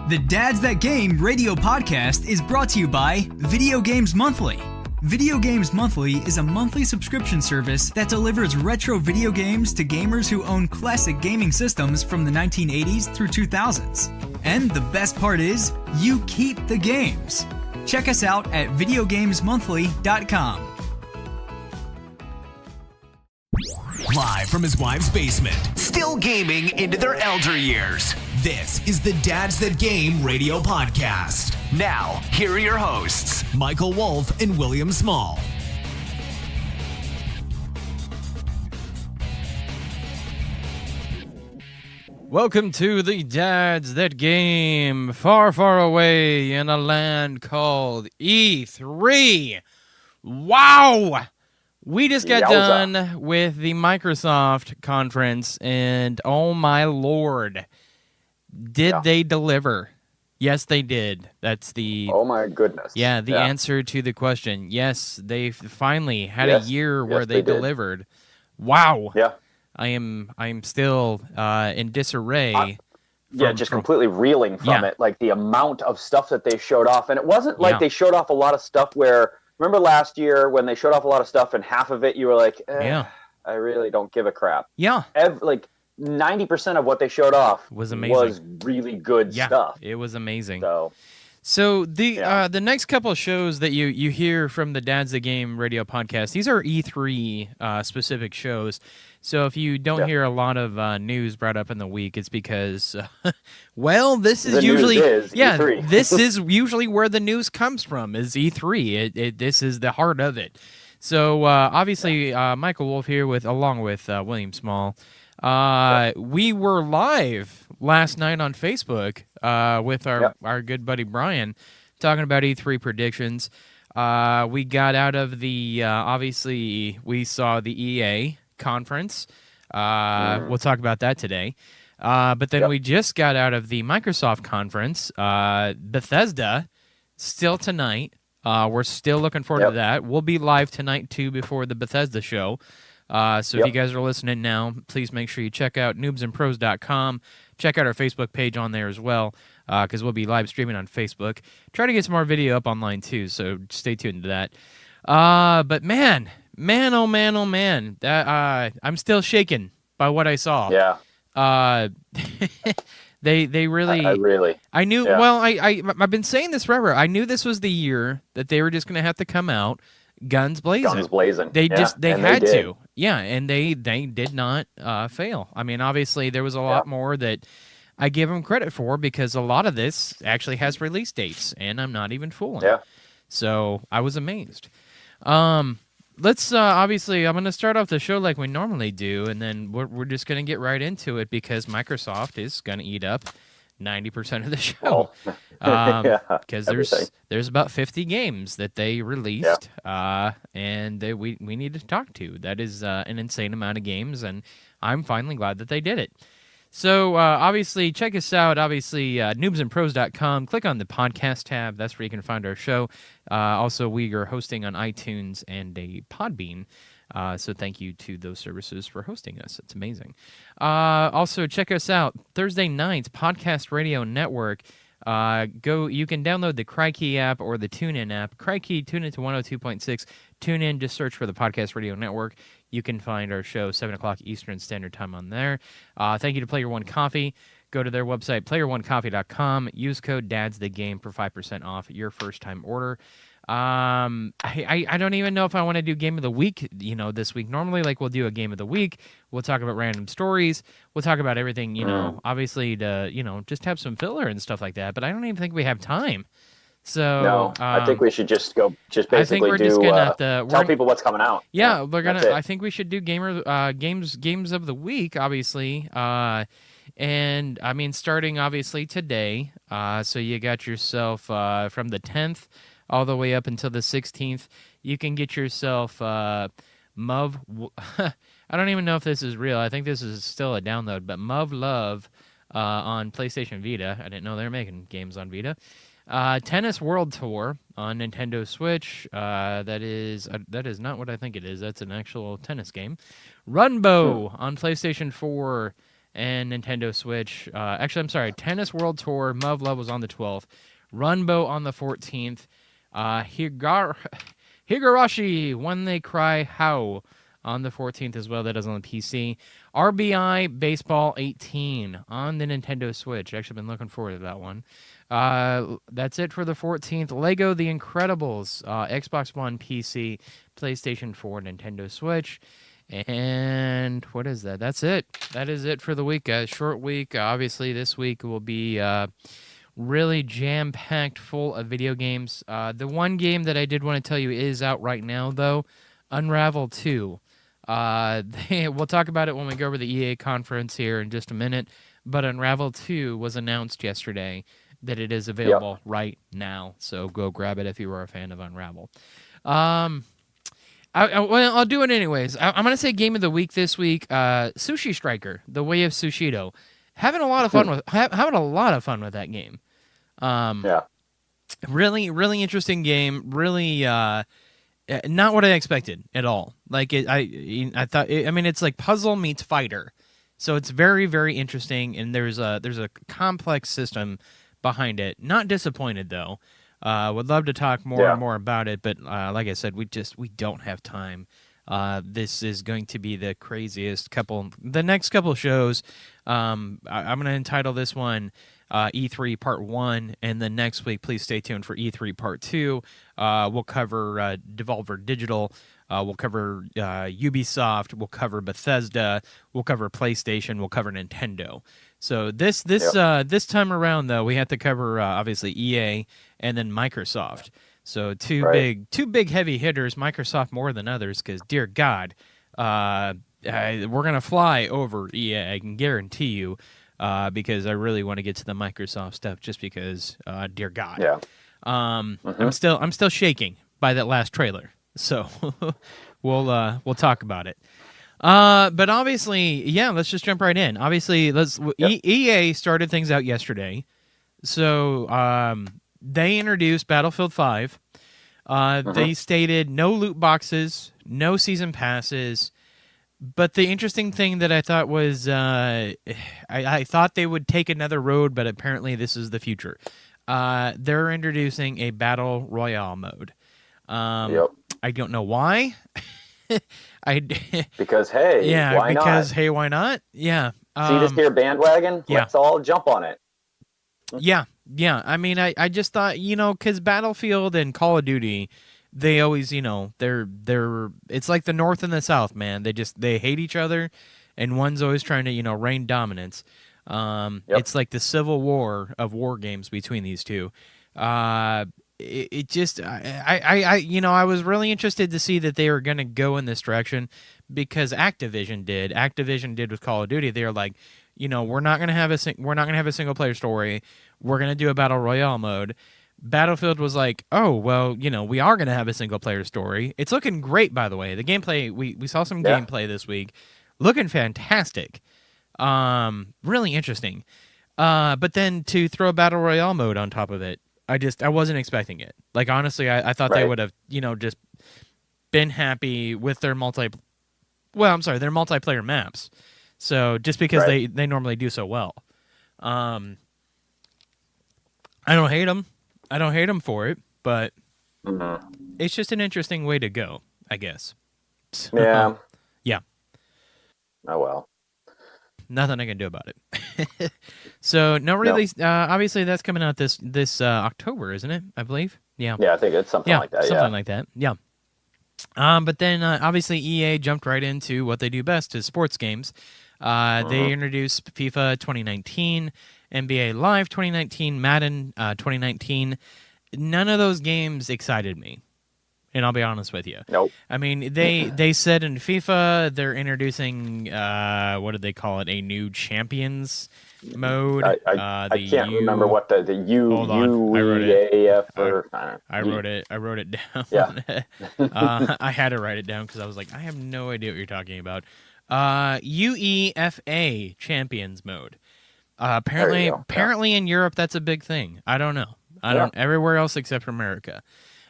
The Dads That Game radio podcast is brought to you by Video Games Monthly. Video Games Monthly is a monthly subscription service that delivers retro video games to gamers who own classic gaming systems from the 1980s through 2000s. And the best part is, you keep the games. Check us out at videogamesmonthly.com. Live from his wife's basement, still gaming into their elder years. This is the Dads That Game radio podcast. Now, here are your hosts, Michael Wolf and William Small. Welcome to the Dads That Game, far, far away in a land called E3. Wow! We just got done with the Microsoft conference, and oh my lord, did they deliver? Yes, they did. That's the... Oh my goodness. Yeah, the answer to the question. Yes, they finally had a year where they delivered. Wow. Yeah. I am still in disarray. Just completely reeling from it. Like the amount of stuff that they showed off. And it wasn't like they showed off a lot of stuff where, remember last year when they showed off a lot of stuff and half of it you were like, I really don't give a crap. Yeah. Like 90% of what they showed off was amazing. Was really good stuff. It was amazing. So the next couple of shows that you hear from the Dads the Game radio podcast, these are E3 specific shows. So if you don't hear a lot of news brought up in the week, it's because, this is usually E3. This is usually where the news comes from. Is E3? This is the heart of it. So obviously, Michael Wolf here along with William Small. We were live last night on Facebook with our good buddy Brian talking about E3 predictions. We got out of the obviously we saw the EA conference. We'll talk about that today. But then we just got out of the Microsoft conference. Bethesda still tonight. We're still looking forward to that. We'll be live tonight too before the Bethesda show. So if you guys are listening now, please make sure you check out noobsandpros.com. Check out our Facebook page on there as well, because we'll be live streaming on Facebook. Try to get some more video up online too, so stay tuned to that. But man, oh man, that I'm still shaken by what I saw. Yeah. They really. I knew. Yeah. Well, I've been saying this forever. I knew this was the year that they were just going to have to come out guns blazing. They had to. Yeah, and they did not fail. I mean, obviously there was a lot more that I give them credit for because a lot of this actually has release dates, and I'm not even fooling. Yeah. So I was amazed. Let's obviously I'm going to start off the show like we normally do, and then we're just going to get right into it because Microsoft is going to eat up 90% of the show. Because there's about 50 games that they released, and we need to talk to. That is an insane amount of games, and I'm finally glad that they did it. So obviously, check us out. Obviously, noobsandpros.com. Click on the podcast tab. That's where you can find our show. Also, we are hosting on iTunes and a Podbean. So thank you to those services for hosting us. It's amazing. Also, check us out Thursday nights, Podcast Radio Network. You can download the Crikey app or the TuneIn app. Crikey, tune into 102.6. TuneIn, just search for the Podcast Radio Network. You can find our show 7 o'clock Eastern Standard Time on there. Thank you to Player One Coffee. Go to their website, playeronecoffee.com. Use code DADSTheGame for 5% off your first-time order. I don't even know if I want to do Game of the Week, this week. Normally, we'll do a Game of the Week. We'll talk about random stories. We'll talk about everything, obviously to, just have some filler and stuff like that. But I don't even think we have time. So no, I think we should just basically tell people what's coming out. Yeah, we're gonna. I think we should do games of the week, obviously. And I mean, starting obviously today. So you got yourself from the 10th all the way up until the 16th. You can get yourself Muv. I don't even know if this is real. I think this is still a download, but Muv Love on PlayStation Vita. I didn't know they were making games on Vita. Tennis World Tour on Nintendo Switch. That is not what I think it is. That's an actual tennis game. Runbow on PlayStation 4. and Nintendo Switch. Actually, I'm sorry, Tennis World Tour, Muv-Luv was on the 12th, Runbow on the 14th, Higurashi, When They Cry How on the 14th as well. That is on the PC. RBI Baseball 18 on the Nintendo Switch. Actually been looking forward to that one. That's it for the 14th. Lego The Incredibles, Xbox One, PC, PlayStation 4, Nintendo Switch. And what is that? That's it. That is it for the week, guys. Short week. Obviously, this week will be really jam-packed full of video games. The one game that I did want to tell you is out right now, though, Unravel 2. We'll talk about it when we go over the EA conference here in just a minute, but Unravel 2 was announced yesterday that it is available right now, so go grab it if you are a fan of Unravel. I'll do it anyways. I'm going to say Game of the Week this week, Sushi Striker, The Way of Sushido. Having a lot of fun with that game. Really, really interesting game. Really, not what I expected at all. Like I thought. It's like puzzle meets fighter, so it's very, very interesting. And there's a complex system behind it. Not disappointed though. Would love to talk more and more about it, but like I said, we don't have time. This is going to be the craziest the next couple shows. I'm going to entitle this one E3 Part 1, and then next week, please stay tuned for E3 Part 2. We'll cover Devolver Digital. We'll cover Ubisoft. We'll cover Bethesda. We'll cover PlayStation. We'll cover Nintendo. So this time around, though, we have to cover obviously EA and then Microsoft. So two big heavy hitters. Microsoft more than others, because dear God, we're gonna fly over EA. I can guarantee you, because I really want to get to the Microsoft stuff. Just because, dear God, I'm still shaking by that last trailer. So we'll talk about it. But obviously, let's just jump right in. Obviously, EA started things out yesterday. So they introduced Battlefield 5. They stated no loot boxes, no season passes. But the interesting thing that I thought was I thought they would take another road, but apparently this is the future. They're introducing a Battle Royale mode. I don't know why. Because hey, why not? Hey, why not? Yeah. See this here bandwagon? Let's all jump on it. Yeah. I mean, I just thought, because Battlefield and Call of Duty, they always, they're it's like the North and the South, man. They hate each other, and one's always trying to, reign dominance. It's like the civil war of war games between these two. I was really interested to see that they were going to go in this direction, because Activision did with Call of Duty. They were like, we're not going to have a single player story. We're going to do a battle royale mode. Battlefield was like, oh, well, we are going to have a single player story. It's looking great, by the way. The gameplay, we saw some gameplay this week. Looking fantastic. Really interesting. But then to throw a battle royale mode on top of it, I wasn't expecting it. Like, honestly, I thought they would have, just been happy with their multiplayer maps. So just because they normally do so well. I don't hate them. I don't hate them for it, but it's just an interesting way to go, I guess. So, yeah. Oh, well. Nothing I can do about it. So, no release. Obviously, that's coming out this October, isn't it? I believe. Yeah. Yeah, I think it's something like that. Something like that. Yeah. But then, obviously, EA jumped right into what they do best, is sports games. They introduced FIFA 2019, NBA Live 2019, Madden 2019. None of those games excited me, and I'll be honest with you. Nope. I mean, they said in FIFA they're introducing, what did they call it, a new Champions mode. I can't remember what the UEAF or... I wrote it down. Yeah. I had to write it down because I was like, I have no idea what you're talking about. UEFA Champions mode. Apparently in Europe that's a big thing. I don't know. Everywhere else except for America.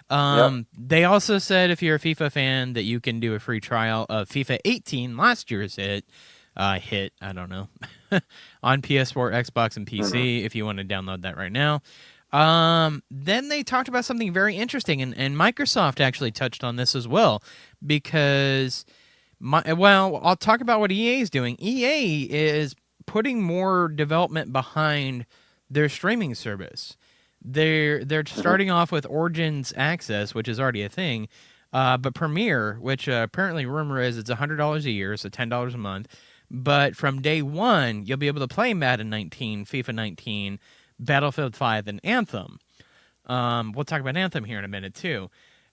They also said if you're a FIFA fan that you can do a free trial of FIFA 18, last year's hit. I don't know. on PS4, Xbox, and PC if you want to download that right now. Then they talked about something very interesting, and Microsoft actually touched on this as well, because, I'll talk about what EA is doing. EA is putting more development behind their streaming service. They're starting off with Origins Access, which is already a thing, but Premiere, which apparently rumor is it's $100 a year, so $10 a month. But from day one, you'll be able to play Madden 19, FIFA 19, Battlefield 5, and Anthem. We'll talk about Anthem here in a minute too.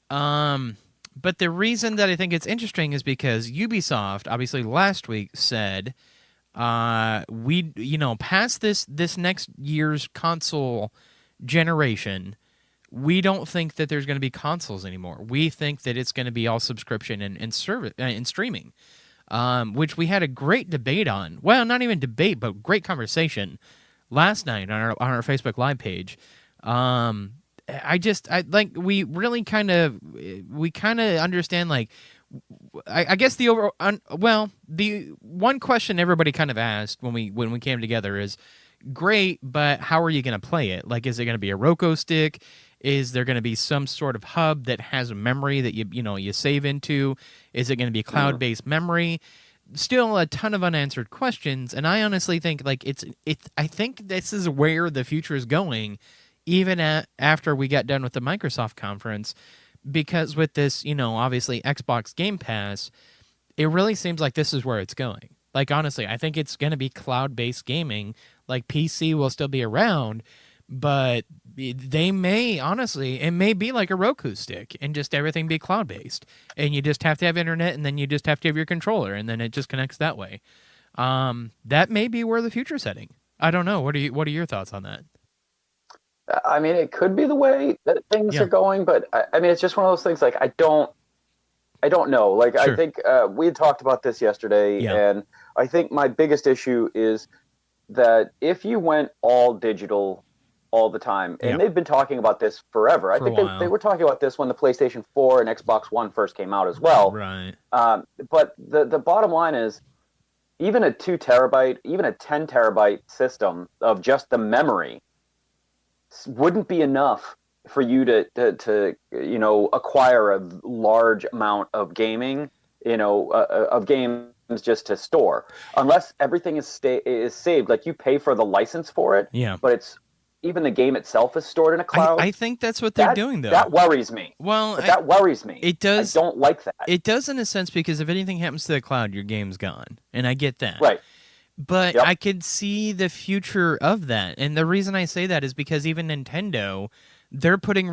But the reason that I think it's interesting is because Ubisoft, obviously last week, said past this next year's console generation, we don't think that there's going to be consoles anymore. We think that it's going to be all subscription and service and streaming, which we had a great debate on. Well, not even debate, but great conversation last night on our Facebook Live page. We really kind of understand, like, I guess the the one question everybody kind of asked when we came together is, great, but how are you going to play it? Like, is it going to be a Roku stick? Is there going to be some sort of hub that has a memory that you save into? Is it going to be cloud-based memory? Still a ton of unanswered questions, and I honestly think I think this is where the future is going, even after we got done with the Microsoft conference, because with this, obviously Xbox Game Pass, it really seems like this is where it's going. Like, honestly, I think it's going to be cloud-based gaming. Like, PC will still be around, but they may, honestly, it may be like a Roku stick and just everything be cloud-based. And you just have to have internet, and then you just have to have your controller, and then it just connects that way. That may be where the future's heading. I don't know. What are your thoughts on that? I mean, it could be the way that things are going, but I mean, it's just one of those things, like, I don't know. Like, sure. I think we had talked about this yesterday, and I think my biggest issue is that if you went all digital all the time, and they've been talking about this forever. I think they were talking about this when the PlayStation 4 and Xbox One first came out as well. Right. But the bottom line is, even a 2 terabyte, even a 10 terabyte system of just the memory wouldn't be enough for you to acquire a large amount of gaming, of games just to store, unless everything is saved. Like, you pay for the license for it, but it's even the game itself is stored in a cloud. I think that's what they're doing, though. That worries me. Well, that worries me. It does. I don't like that. It does in a sense, because if anything happens to the cloud, your game's gone, and I get that. Right. But I could see the future of that, and the reason I say that is because even Nintendo, they're putting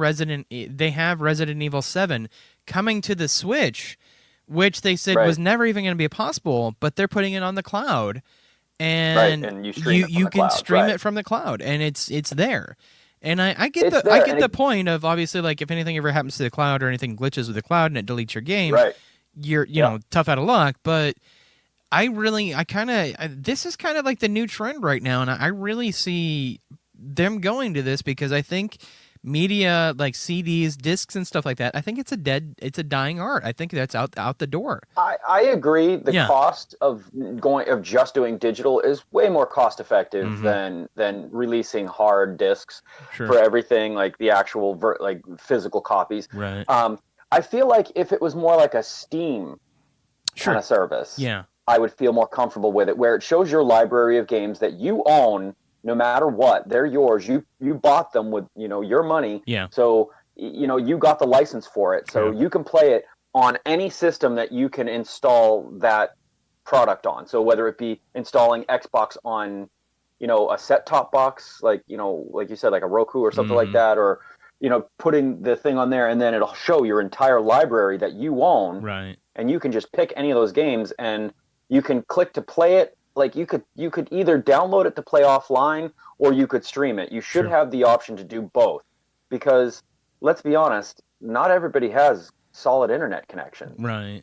they have Resident Evil 7 coming to the Switch, which they said was never even going to be possible, but they're putting it on the cloud, and you can stream it from the cloud, and it's there. And I get the point of, obviously, like, if anything ever happens to the cloud or anything glitches with the cloud and it deletes your game, you're tough out of luck. But this is kind of like the new trend right now, and I really see them going to this, because I think media, like CDs, discs, and stuff like that, I think it's a dying art. I think that's out the door. I agree. The cost of just doing digital is way more cost effective than releasing hard discs for everything, like the actual physical copies. Right. I feel like if it was more like a Steam kind of service, I would feel more comfortable with it, where it shows your library of games that you own. No matter what, they're yours. You bought them with your money. Yeah. So you got the license for it. So you can play it on any system that you can install that product on. So whether it be installing Xbox on, a set-top box, like you said, like a Roku or something like that, or putting the thing on there, and then it'll show your entire library that you own. Right. And you can just pick any of those games, and you can click to play it. Like, you could either download it to play offline, or you could stream it. You should have the option to do both, because let's be honest, not everybody has solid internet connection. Right.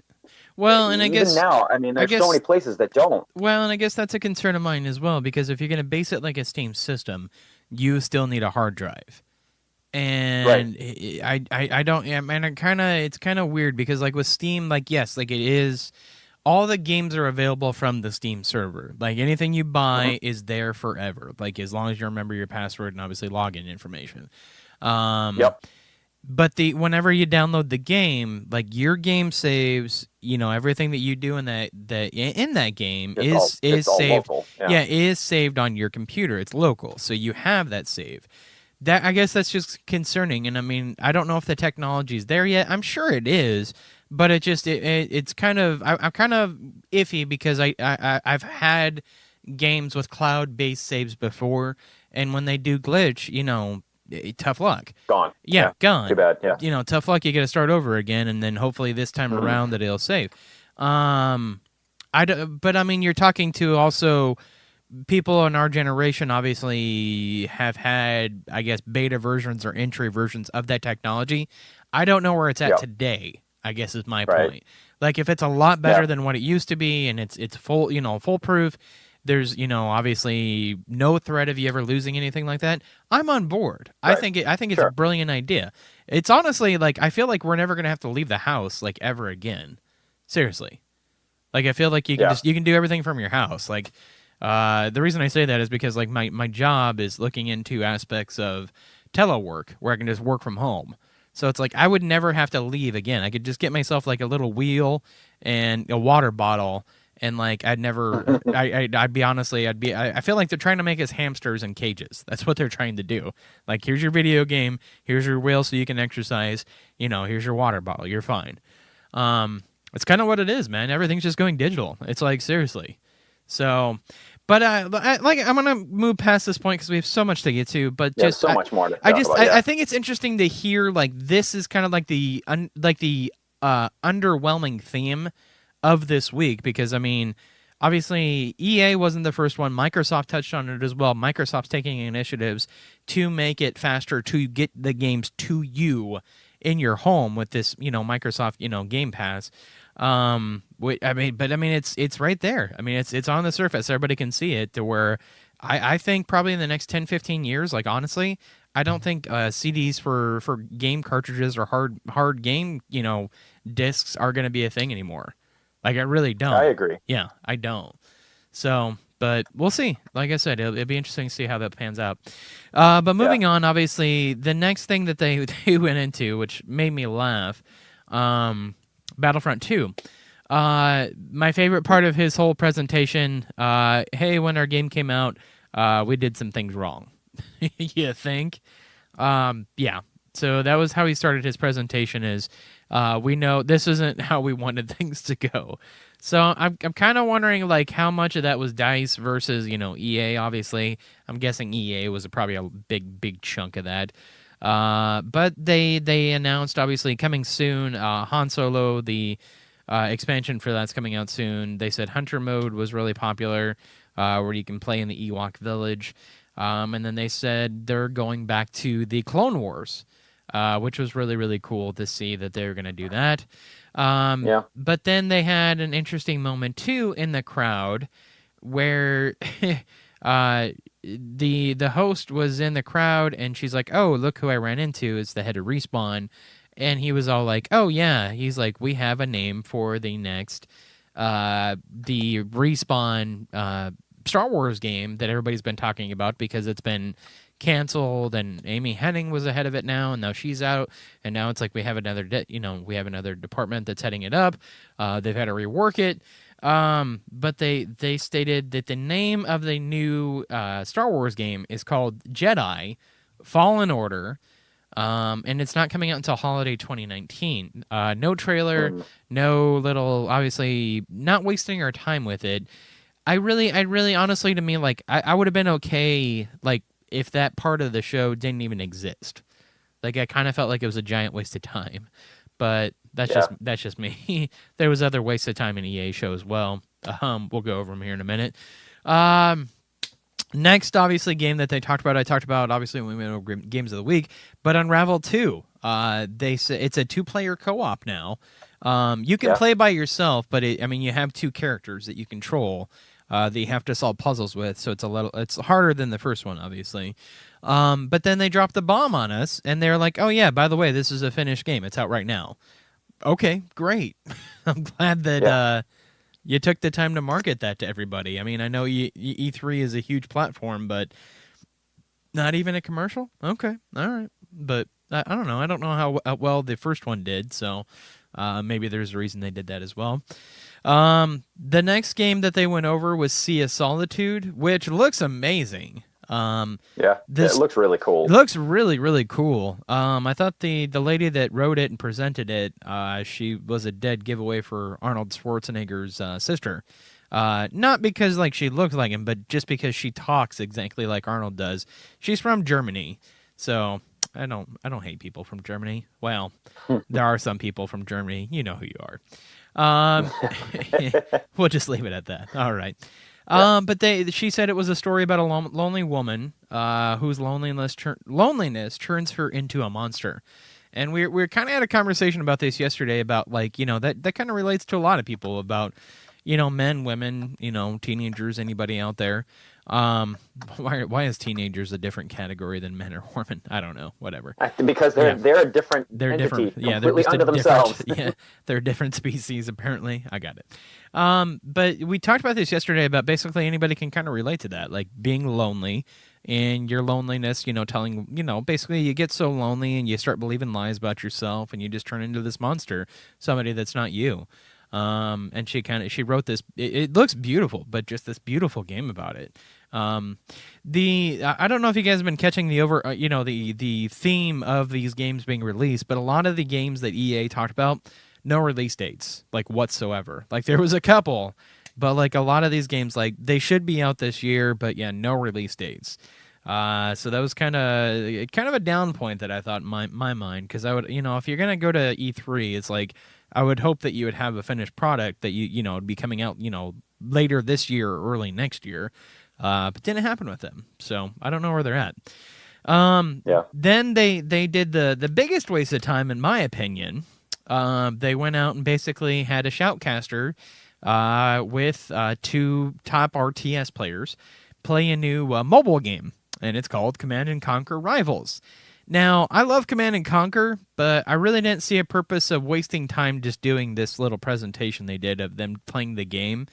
Well, and I guess now, I mean, there's so many places that don't. Well, and I guess that's a concern of mine as well, because if you're going to base it like a Steam system, you still need a hard drive. And I don't. I mean, it's kind of weird, because, like, with Steam, like, yes, like, it is all the games are available from the Steam server. Like anything you buy is there forever. Like as long as you remember your password and obviously login information. Yep. But whenever you download the game, like your game saves, everything that you do in that game is saved. Local. Yeah, is saved on your computer. It's local, so you have that save. I guess that's just concerning. And I mean, I don't know if the technology is there yet. I'm sure it is, but it's kind of I'm kind of iffy because I've had games with cloud-based saves before, and when they do glitch, tough luck. Gone. Yeah, gone. Too bad. Yeah. Tough luck. You got to start over again, and then hopefully this time around that it'll save. But I mean, you're talking to also people in our generation. Obviously, have had, I guess, beta versions or entry versions of that technology. I don't know where it's at today, I guess is my point. Like if it's a lot better than what it used to be, and it's full, foolproof. There's, obviously no threat of you ever losing anything like that. I'm on board. Right. I think it's a brilliant idea. It's honestly like I feel like we're never gonna have to leave the house like ever again. Seriously, like I feel like you can do everything from your house. Like the reason I say that is because like my job is looking into aspects of telework where I can just work from home. So it's like I would never have to leave again. I could just get myself like a little wheel and a water bottle. And like I'd never, I feel like they're trying to make us hamsters in cages. That's what they're trying to do. Like here's your video game, here's your wheel so you can exercise. Here's your water bottle. You're fine. It's kind of what it is, man. Everything's just going digital. It's like seriously. So, but I'm gonna move past this point because we have so much to get to. But just so much more to talk about, I think it's interesting to hear like this is kind of like the underwhelming theme of this week, because I mean, obviously EA wasn't the first one. Microsoft touched on it as well. Microsoft's taking initiatives to make it faster to get the games to you in your home with this, Microsoft, Game Pass. It's right there. I mean, it's on the surface. Everybody can see it to where I think probably in the next 10, 15 years, like honestly, I don't think CDs for game cartridges or hard game, discs are going to be a thing anymore. Like, I really don't. I agree. Yeah, I don't. So, but we'll see. Like I said, it'll be interesting to see how that pans out. But moving on, obviously, the next thing that they went into, which made me laugh, Battlefront 2. My favorite part of his whole presentation, hey, when our game came out, we did some things wrong. You think? Yeah. So that was how he started his presentation is, we know this isn't how we wanted things to go. So I'm kind of wondering like how much of that was DICE versus, EA, obviously. I'm guessing EA was probably a big chunk of that. But they announced, obviously, coming soon, Han Solo, the expansion for that's coming out soon. They said Hunter mode was really popular, where you can play in the Ewok village. And then they said they're going back to the Clone Wars, which was really, really cool to see that they were going to do that. But then they had an interesting moment, too, in the crowd where the host was in the crowd, and she's like, oh, look who I ran into. It's the head of Respawn. And he was all like, oh, yeah. He's like, we have a name for the next, the Respawn Star Wars game that everybody's been talking about because it's been canceled, and Amy Hennig was ahead of it now, and now she's out, and now it's like we have another department that's heading it up. They've had to rework it, but they stated that the name of the new Star Wars game is called Jedi Fallen Order, and it's not coming out until holiday 2019. No trailer, no little, obviously not wasting our time with it. I really honestly, to me, like I would have been okay like if that part of the show didn't even exist. Like I kind of felt like it was a giant waste of time, but that's just me. There was other waste of time in EA show as well. We'll go over them here in a minute. Next, obviously, game that they talked about, I talked about obviously when we went over games of the week, but Unravel 2. They say it's a 2-player co-op now. You can play by yourself, but you have 2 characters that you control. That you have to solve puzzles with, so it's harder than the first one, obviously. But then they dropped the bomb on us, and they're like, oh yeah, by the way, this is a finished game. It's out right now. Okay, great. I'm glad that You took the time to market that to everybody. I mean, I know E3 is a huge platform, but not even a commercial? Okay, all right. But I don't know. I don't know how well the first one did, so maybe there's a reason they did that as well. The next game that they went over was Sea of Solitude, which looks amazing. It looks really cool. It looks really, really cool. I thought the lady that wrote it and presented it, she was a dead giveaway for Arnold Schwarzenegger's sister. Not because like she looked like him, but just because she talks exactly like Arnold does. She's from Germany, so I don't hate people from Germany. Well, there are some people from Germany. You know who you are. We'll just leave it at that. All right. But she said it was a story about a lonely woman whose loneliness turns her into a monster. And we kind of had a conversation about this yesterday about like, you know, that kind of relates to a lot of people about, you know, men, women, you know, teenagers, anybody out there. Why is teenagers a different category than men or women? I don't know. Whatever. Because they're a different entity, different. Yeah, they're just under themselves. Yeah, they're a different species. Apparently, I got it. But we talked about this yesterday about basically anybody can kind of relate to that, like being lonely and your loneliness. You know, telling basically you get so lonely and you start believing lies about yourself and you just turn into this monster, somebody that's not you. And she wrote this. It looks beautiful, but just this beautiful game about it. I don't know if you guys have been catching the theme of these games being released, but a lot of the games that EA talked about, no release dates, like whatsoever. Like there was a couple, but like a lot of these games, like they should be out this year, but yeah, no release dates. So that was kind of a down point that I thought in my mind, because I would, if you're gonna go to E3, it's like I would hope that you would have a finished product that would be coming out later this year or early next year, but didn't happen with them. So I don't know where they're at. Then they did the biggest waste of time in my opinion. They went out and basically had a shoutcaster with two top RTS players play a new mobile game, and it's called Command & Conquer Rivals. Now, I love Command & Conquer, but I really didn't see a purpose of wasting time just doing this little presentation they did of them playing the game.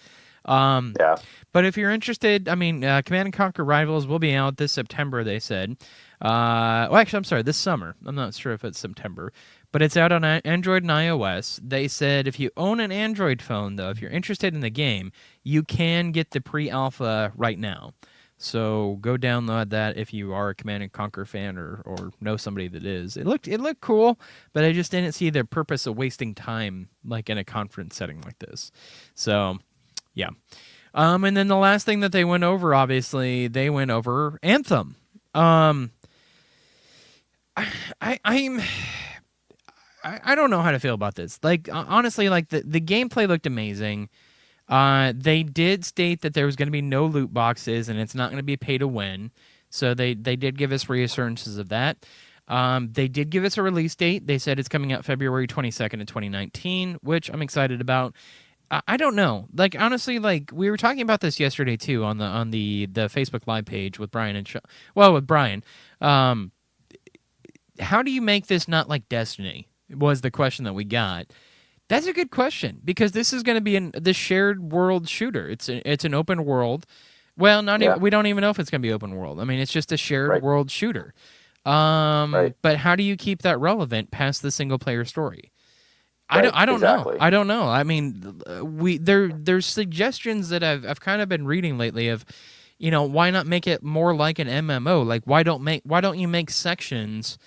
But if you're interested, I mean, Command & Conquer Rivals will be out this September, they said. Actually, I'm sorry, this summer. I'm not sure if it's September. But it's out on Android and iOS. They said if you own an Android phone, though, if you're interested in the game, you can get the pre-alpha right now. So go download that if you are a Command & Conquer fan or know somebody that is. It looked cool, but I just didn't see the purpose of wasting time like in a conference setting like this. So, yeah. And then the last thing that they went over, obviously, they went over Anthem. I don't know how to feel about this. Like, honestly, like the gameplay looked amazing. They did state that there was going to be no loot boxes and it's not going to be pay to win. So they did give us reassurances of that. They did give us a release date. They said it's coming out February 22nd of 2019, which I'm excited about. I don't know. Like, honestly, like we were talking about this yesterday too on the Facebook Live page with Brian and with Brian. How do you make this not like Destiny? Was the question that we got. That's a good question, because this is going to be the shared world shooter. It's an open world. Well, we don't even know if it's going to be open world. I mean, it's just a shared world shooter. But how do you keep that relevant past the single player story? I don't know. I don't know. I mean, there's suggestions that I've kind of been reading lately of, why not make it more like an MMO? Like why don't you make sections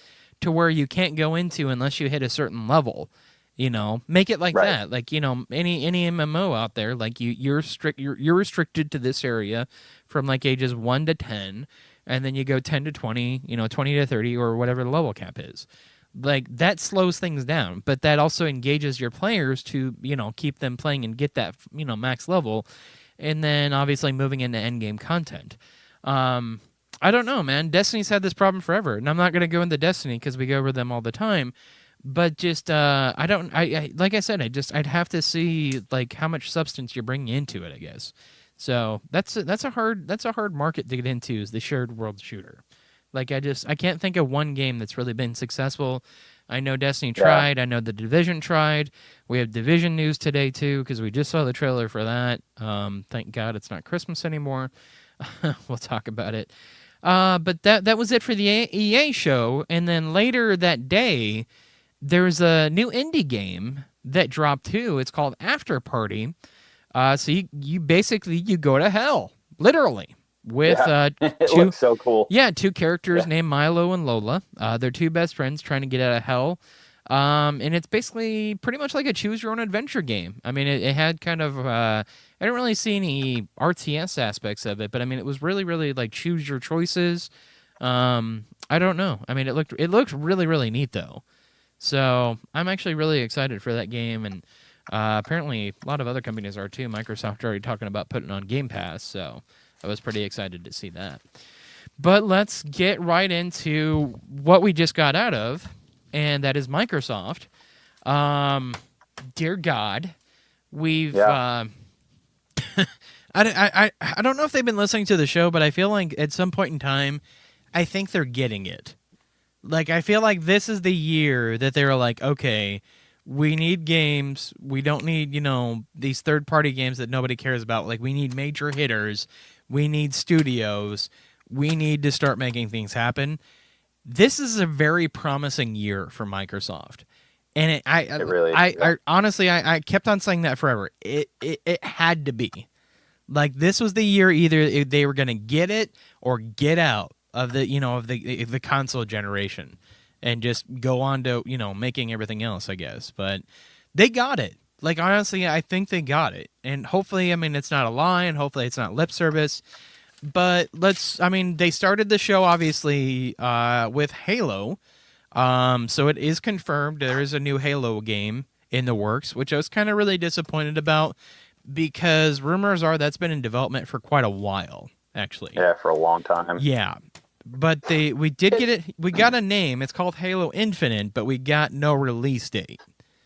to where you can't go into unless you hit a certain level? Make it like that. Like, any MMO out there, like you're restricted to this area from like ages 1 to 10, and then you go 10 to 20, 20 to 30, or whatever the level cap is. Like that slows things down, but that also engages your players to, keep them playing and get that, max level, and then obviously moving into end game content. I don't know, man. Destiny's had this problem forever, and I'm not going to go into Destiny because we go over them all the time. But just, like I said, I'd have to see like how much substance you're bringing into it, I guess. So that's a hard market to get into, is the shared world shooter. Like I can't think of one game that's really been successful I know Destiny tried. I know The Division tried. We have Division news today, too, because we just saw the trailer for that. Thank God it's not Christmas anymore. We'll talk about it. But that was it for the EA show. And then later that day, there's a new indie game that dropped, too. It's called After Party. So you basically, you go to hell, literally. With it looks so cool. Yeah, two characters named Milo and Lola. They're two best friends trying to get out of hell. And it's basically pretty much like a choose-your-own-adventure game. I mean, it had kind of... I didn't really see any RTS aspects of it, but I mean, it was really, really like choose your choices. I don't know. I mean, it looked really, really neat, though. So I'm actually really excited for that game, and apparently a lot of other companies are, too. Microsoft already talking about putting it on Game Pass, so... I was pretty excited to see that. But let's get right into what we just got out of, and that is Microsoft. Dear God, we've... I don't know if they've been listening to the show, but I feel like at some point in time, I think they're getting it. Like, I feel like this is the year that they were like, okay, we need games. We don't need, these third-party games that nobody cares about. Like, we need major hitters. We need studios. We need to start making things happen. This is a very promising year for Microsoft. And I honestly, I kept on saying that forever. It had to be. Like, this was the year either they were going to get it or get out of the console generation and just go on to, making everything else, I guess. But they got it. Like, honestly, I think they got it. And hopefully, I mean, it's not a lie, and hopefully it's not lip service. But they started the show, obviously, with Halo. So it is confirmed there is a new Halo game in the works, which I was kind of really disappointed about because rumors are that's been in development for quite a while, actually. Yeah, for a long time. Yeah. But we did get it. We got a name. It's called Halo Infinite, but we got no release date.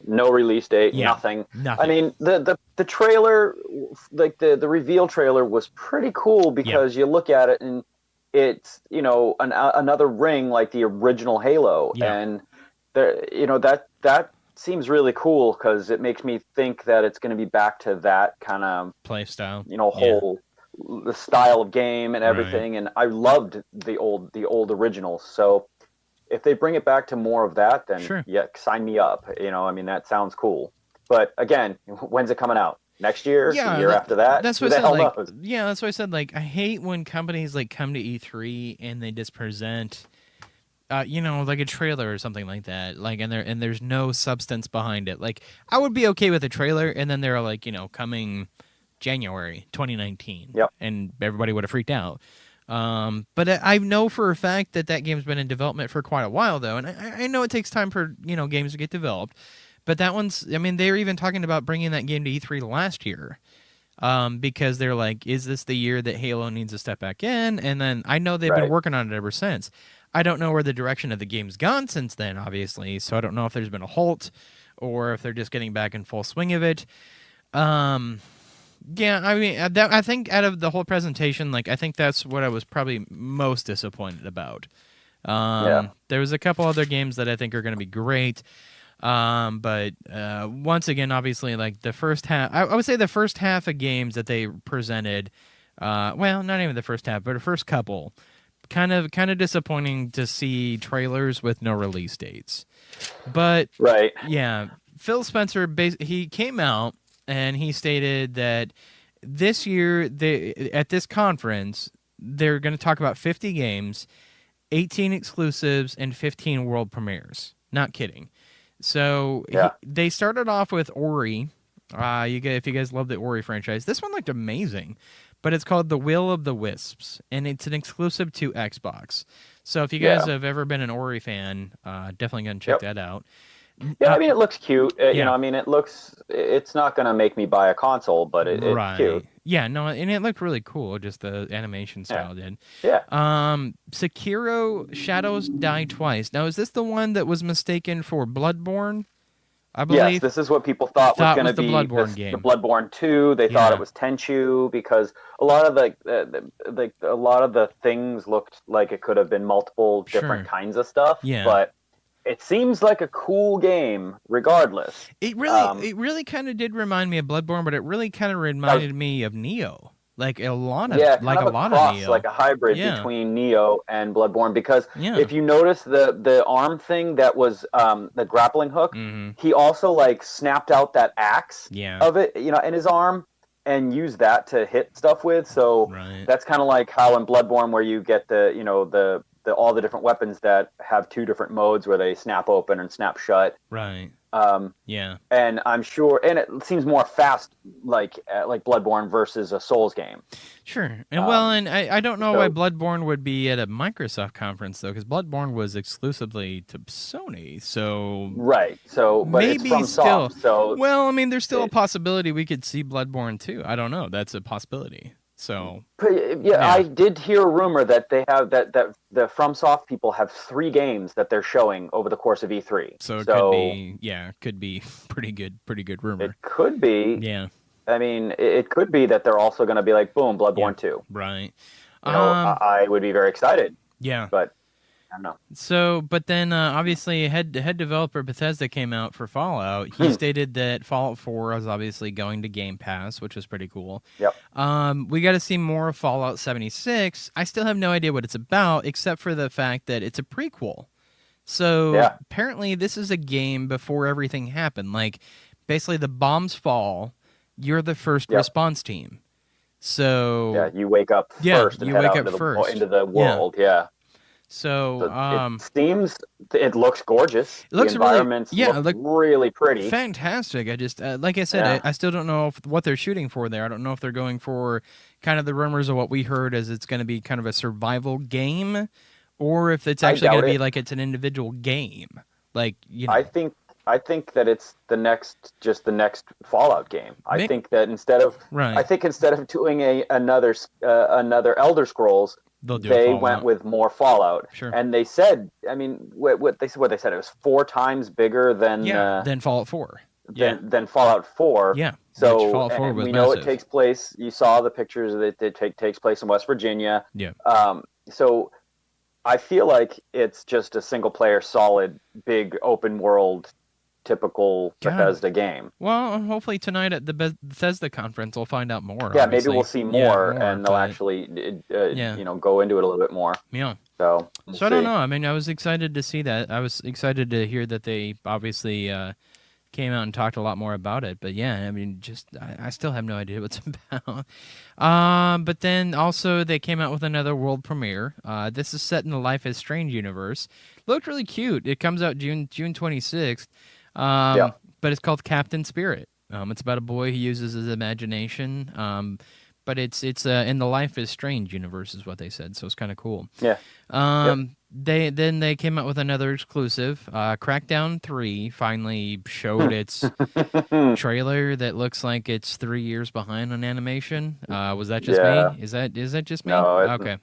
No release date, nothing. I mean, the trailer, like the reveal trailer was pretty cool because you look at it and it's, another ring like the original Halo. Yeah. And, that seems really cool because it makes me think that it's going to be back to that kind of play style, whole the style of game and everything. Right. And I loved the old originals. So if they bring it back to more of that, then sign me up. That sounds cool. But again, when's it coming out? Next year? Yeah, the year after that? That's what I said. That's what I said. Like, I hate when companies come to E3 and they just present, like a trailer or something like that. Like, and there's no substance behind it. Like, I would be okay with a trailer, and then they're like, coming January 2019. Yep. And everybody would have freaked out. But I know for a fact that game's been in development for quite a while, though, and I know it takes time for games to get developed. But that one's, they were even talking about bringing that game to E3 last year, because they're like, is this the year that Halo needs to step back in? And then I know they've been working on it ever since. I don't know where the direction of the game's gone since then, obviously, so I don't know if there's been a halt or if they're just getting back in full swing of it. Yeah, I mean, I think out of the whole presentation, I think that's what I was probably most disappointed about. There was a couple other games that I think are going to be great. But once again, obviously, the first half, I would say the first half of games that they presented, well, not even the first half, but the first couple, kind of disappointing to see trailers with no release dates. But yeah, Phil Spencer, he came out and he stated that this year, at this conference, they're going to talk about 50 games, 18 exclusives, and 15 world premieres. Not kidding. So they started off with Ori. If you guys love the Ori franchise, this one looked amazing. But it's called The Will of the Wisps, and it's an exclusive to Xbox. So if you guys have ever been an Ori fan, definitely going to check that out. Yeah, I mean, it looks cute. It's not going to make me buy a console, but it's cute. Yeah, no, and it looked really cool, just the animation style did. Yeah. Sekiro Shadows Die Twice. Now, is this the one that was mistaken for Bloodborne? I believe. Yes, this is what people thought was going to be the Bloodborne game. The Bloodborne 2. They thought it was Tenchu because a lot of the things looked like it could have been multiple different kinds of stuff. Yeah. But it seems like a cool game, regardless. It really kind of did remind me of Bloodborne, but it really kind of reminded me of Nioh. Like a lot of Nioh, like a hybrid between Nioh and Bloodborne. Because if you notice the arm thing that was the grappling hook, he also like snapped out that axe of it, in his arm and used that to hit stuff with. So that's kind of like how in Bloodborne, where you get the all the different weapons that have two different modes where they snap open and snap shut. Right. And I'm sure, and it seems more fast, like Bloodborne versus a Souls game. Sure. And I don't know why Bloodborne would be at a Microsoft conference though, because Bloodborne was exclusively to Sony. So right. So but maybe it's from Soft, so well, I mean, there's still a possibility we could see Bloodborne too. I don't know. That's a possibility. So I did hear a rumor that they have that the FromSoft people have 3 games that they're showing over the course of E3. So it could be pretty good rumor. It could be. Yeah. I mean, it could be that they're also going to be like, boom, Bloodborne 2. Right. I would be very excited. Yeah. But I don't know. So, but then obviously head developer Bethesda came out for Fallout. He stated that Fallout 4 is obviously going to Game Pass, which was pretty cool. Yep. We got to see more of Fallout 76. I still have no idea what it's about, except for the fact that it's a prequel. So apparently this is a game before everything happened. Like basically the bombs fall, you're the first response team. So you wake up first and head out into the world. Yeah. So it looks gorgeous. It looks the environments look really pretty. Fantastic. I just like I said, I still don't know what they're shooting for there. I don't know if they're going for kind of the rumors of what we heard as it's going to be kind of a survival game, or if it's actually going to be like it's an individual game. Like I think that it's the next Fallout game. I think that instead of doing another Elder Scrolls, they went with more Fallout. Sure. And they said, I mean, what they said, it was 4 times bigger than Fallout 4. Than Fallout 4. Yeah. So Fallout 4 was we massive. know it takes place. You saw the pictures that it takes place in West Virginia. Yeah. So I feel like it's just a single player, solid, big open world, typical Bethesda game. Well, hopefully tonight at the Bethesda conference we'll find out more. Yeah, maybe we'll see more and they'll actually go into it a little bit more. Yeah. So I don't know. I mean, I was excited to see that. I was excited to hear that they obviously came out and talked a lot more about it. But yeah, I mean, I still have no idea what it's about. But then also they came out with another world premiere. This is set in the Life is Strange universe. Looked really cute. It comes out June 26th. But it's called Captain Spirit. It's about a boy who uses his imagination. But it's in the Life is Strange universe is what they said, so it's kind of cool. Yeah. They came out with another exclusive. Crackdown 3 finally showed its trailer that looks like it's 3 years behind on animation. Was that just me? Is that just me? No, okay.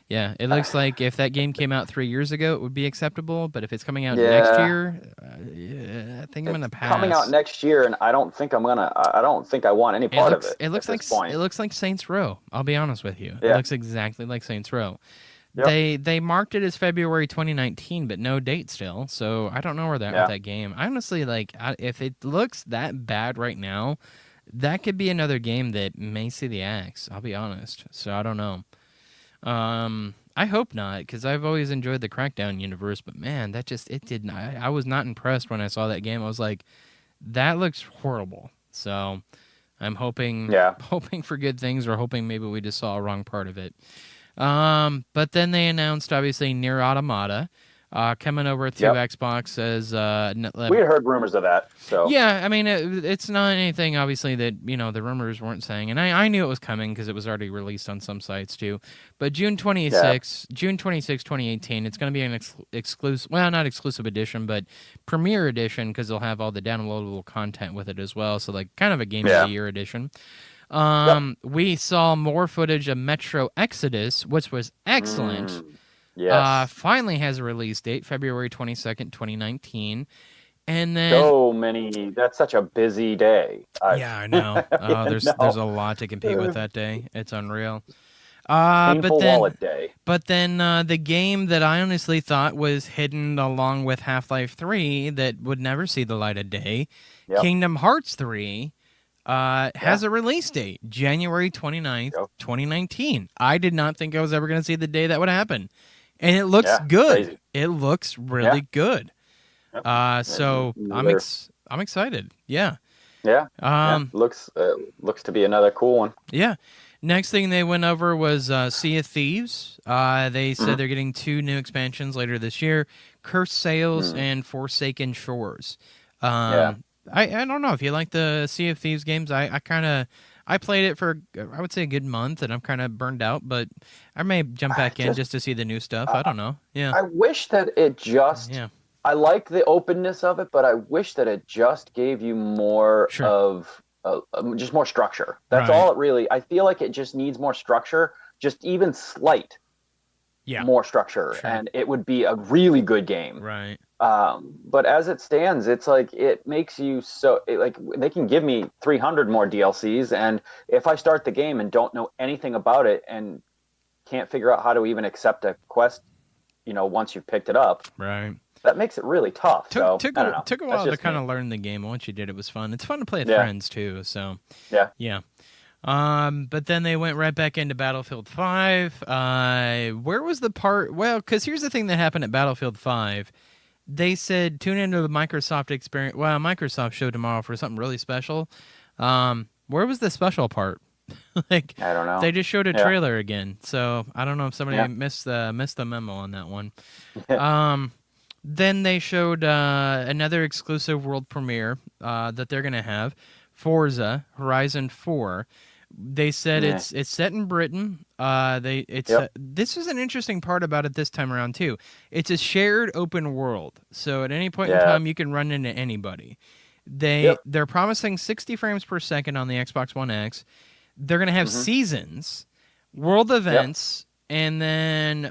Yeah, it looks like if that game came out 3 years ago, it would be acceptable. But if it's coming out next year, I think I'm gonna pass. Coming out next year, and I don't think I want any part of it. It looks like Saints Row. I'll be honest with you. Yeah. It looks exactly like Saints Row. Yep. They marked it as February 2019, but no date still. So I don't know where they're at with that game. I honestly if it looks that bad right now, that could be another game that may see the axe. I'll be honest. So I don't know. I hope not, because I've always enjoyed the Crackdown universe, but man, it did not. I was not impressed when I saw that game. I was like, that looks horrible. So I'm hoping for good things, or hoping maybe we just saw a wrong part of it. But then they announced, obviously, Nier Automata. Coming over to Xbox as we had heard rumors of that. So yeah, I mean it's not anything obviously that the rumors weren't saying, and I knew it was coming because it was already released on some sites too. But June 26, 2018, it's going to be an exclusive, well, not exclusive edition, but premiere edition, because they'll have all the downloadable content with it as well. So like kind of a game of the year edition. We saw more footage of Metro Exodus, which was excellent. Yes. Finally has a release date, February 22nd, 2019. And then that's such a busy day. I know. There's a lot to compete with that day. It's unreal. Painful wallet day. But then the game that I honestly thought was hidden along with Half-Life 3 that would never see the light of day, Kingdom Hearts 3, has a release date, January 29th, 2019. I did not think I was ever going to see the day that would happen. And it looks good. Crazy. It looks really good. So I'm excited. Yeah. Yeah. Looks to be another cool one. Yeah. Next thing they went over was Sea of Thieves. They said they're getting 2 new expansions later this year, Cursed Sails and Forsaken Shores. I don't know if you like the Sea of Thieves games. I played it for, I would say, a good month, and I'm kind of burned out, but I may jump back in just to see the new stuff. I don't know. Yeah. I wish that it just... Yeah. I like the openness of it, but I wish that it just gave you more of just more structure. That's all it really. I feel like it just needs more structure, just even slight more structure, and it would be a really good game. Right. But as it stands, it's like it makes you like they can give me 300 more DLCs, and if I start the game and don't know anything about it and can't figure out how to even accept a quest, once you've picked it up, right. That makes it really tough. Took a while to kind of learn the game. Once you did, it was fun. It's fun to play with friends too. So yeah. But then they went right back into Battlefield 5. Where was the part? Well, because here's the thing that happened at Battlefield 5. They said tune into the Microsoft experience. Well, Microsoft show tomorrow for something really special. Where was the special part? I don't know. They just showed a trailer again. So I don't know if somebody missed the memo on that one. Then they showed another exclusive world premiere that they're going to have, Forza Horizon 4. They said it's set in Britain. This is an interesting part about it this time around too. It's a shared open world, so at any point in time you can run into anybody. They're promising 60 frames per second on the Xbox One X. They're going to have seasons, world events. And then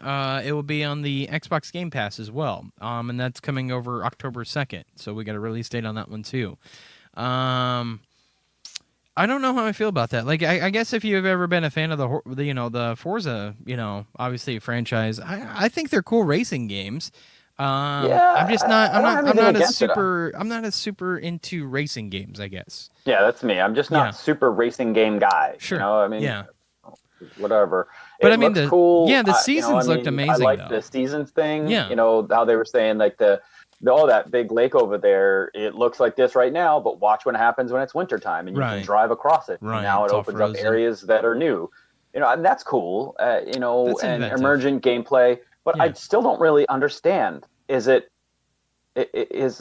it will be on the Xbox Game Pass as well. And that's coming over October 2nd. So we got a release date on that one too. I don't know how I feel about that. Like, I guess if you've ever been a fan of the Forza, obviously franchise, I think they're cool racing games. I'm just not. I'm not as super into racing games, I guess. Yeah, that's me. I'm just not super racing game guy. Sure. Whatever. But it looks cool. Yeah, the seasons looked amazing. I like the seasons thing. Yeah. How they were saying like that big lake over there, it looks like this right now, but watch what happens when it's wintertime and you can drive across it. Right. And now it opens up areas that are new. And that's cool. And emergent gameplay. But I still don't really understand. It's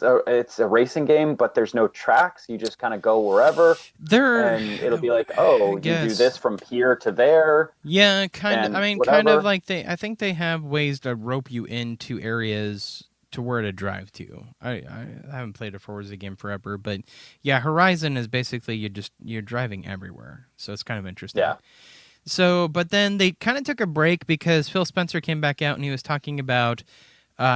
a racing game, but there's no tracks. You just kind of go wherever. And it'll be like, you do this from here to there. Yeah, kind of. I mean, kind of like I think they have ways to rope you into areas to where to drive to. I haven't played a Forza game forever, but yeah, Horizon is basically you're driving everywhere. So it's kind of interesting. Yeah. So, but then they kind of took a break because Phil Spencer came back out and he was talking about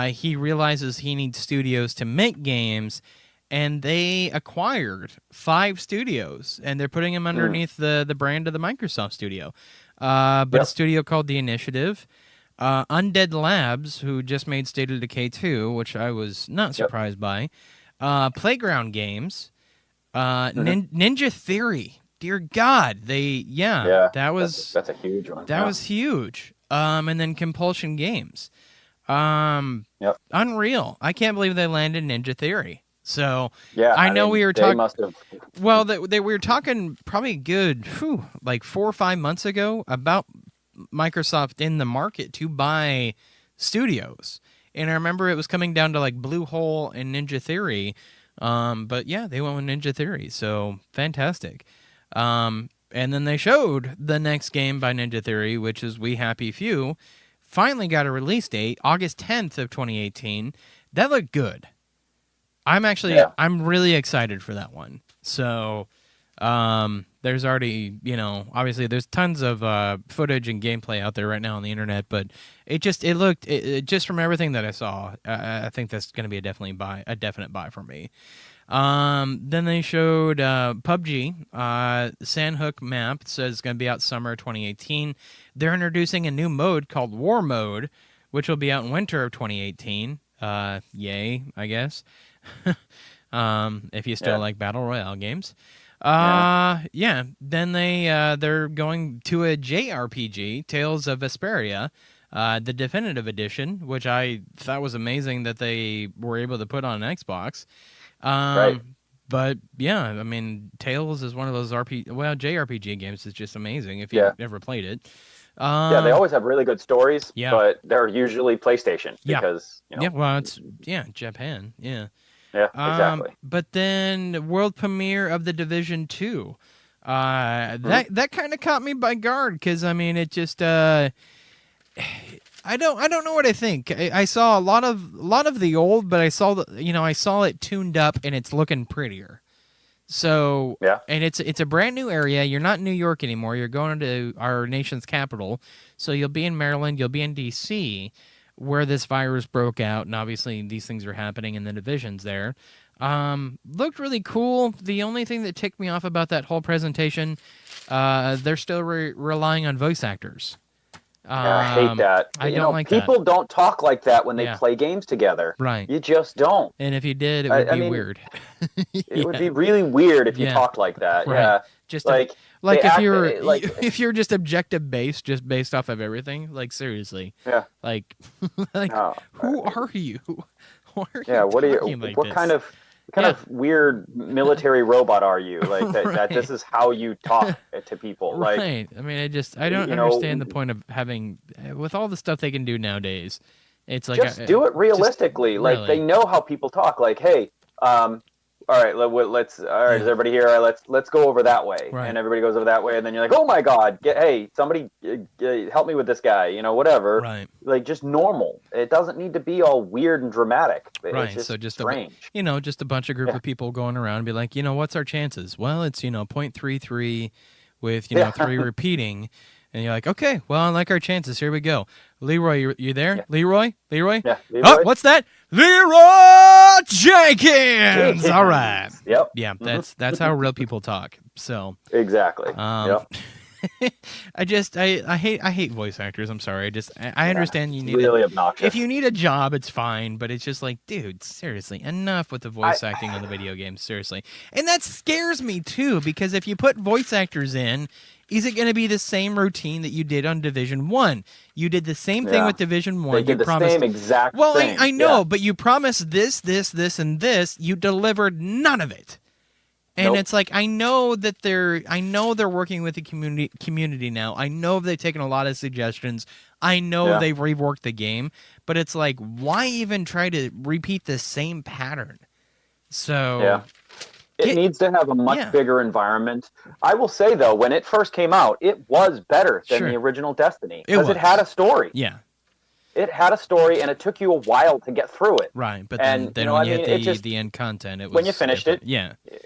he realizes he needs studios to make games, and they acquired 5 studios, and they're putting them underneath the brand of the Microsoft studio. A studio called The Initiative, Undead Labs, who just made State of Decay 2, which I was not surprised by, Playground Games, Ninja Theory. Dear God, that's a huge one. That was huge. And then Compulsion Games. Unreal. I can't believe they landed Ninja Theory. So I know we were talking. Well, we were talking probably good, like 4 or 5 months ago about Microsoft in the market to buy studios, and I remember it was coming down to like Bluehole and Ninja Theory. But yeah, they went with Ninja Theory, so fantastic. And then they showed the next game by Ninja Theory, which is We Happy Few. Finally got a release date, August 10th of 2018. That looked good. I'm really excited for that one. So There's already, obviously there's tons of footage and gameplay out there right now on the internet, but it looked just from everything that I saw, I think that's going to be a definite buy for me. Then they showed PUBG, Sandhook map. It says it's going to be out summer 2018. They're introducing a new mode called War Mode, which will be out in winter of 2018. Yay, I guess. If you still like Battle Royale games. Then they're going to a JRPG, Tales of Vesperia, the definitive edition, which I thought was amazing that they were able to put on an Xbox. Right. But yeah, I mean, Tales is one of those JRPG games is just amazing if you've never played it. They always have really good stories, but they're usually PlayStation because it's Japan. Yeah, exactly. But then world premiere of The Division 2. That kind of caught me by guard because I mean it just I don't know what I think. I saw a lot of the old, but I saw it tuned up and it's looking prettier. So and it's a brand new area. You're not in New York anymore. You're going to our nation's capital. So you'll be in Maryland. You'll be in D.C. where this virus broke out, and obviously these things are happening in the divisions there. Looked really cool. The only thing that ticked me off about that whole presentation, they're still relying on voice actors. I hate that. I don't like that. People don't talk like that when they play games together. Right. You just don't. And if you did, it would be weird. It would be really weird if you talked like that. Right. Yeah. Just if you're just objective based, just based off of everything, like seriously. Yeah. Like who are you? What kind of weird military robot are you? Like that this is how you talk to people. Right. I mean, I don't understand the point of having, with all the stuff they can do nowadays, it's like just do it realistically. Like they know how people talk. Like, hey, all right, let's. All right, is everybody here? All right, let's go over that way, and everybody goes over that way, and then you're like, oh my God, hey, somebody help me with this guy, whatever. Right. Like just normal. It doesn't need to be all weird and dramatic. Right. It's just strange. Just a bunch of group of people going around and be like, what's our chances? Well, it's 0.33 with 3 repeating. And you're like, okay, well, I like our chances. Here we go. Leroy, you there? Yeah. Leroy? Yeah, Leroy. Oh, what's that? Leroy Jenkins. All right. Yep. Yeah, that's how real people talk. So exactly. Yep. I hate voice actors. I'm sorry. I understand you need really obnoxious. If you need a job, it's fine, but it's just like, dude, seriously, enough with the voice acting on the video games. Seriously, and that scares me too because if you put voice actors in. Is it going to be the same routine that you did on Division 1? You did the same thing with Division 1. They did the same exact thing. Well, I know, but you promised this, and this. You delivered none of it. And it's like I know they're working with the community now. I know they've taken a lot of suggestions. I know they've reworked the game, but it's like why even try to repeat the same pattern? So it needs to have a much bigger environment. I will say, though, when it first came out, it was better than the original Destiny. Because it had a story. Yeah. It had a story, and it took you a while to get through it. Right, but then when you hit the end content, it was... When you finished it,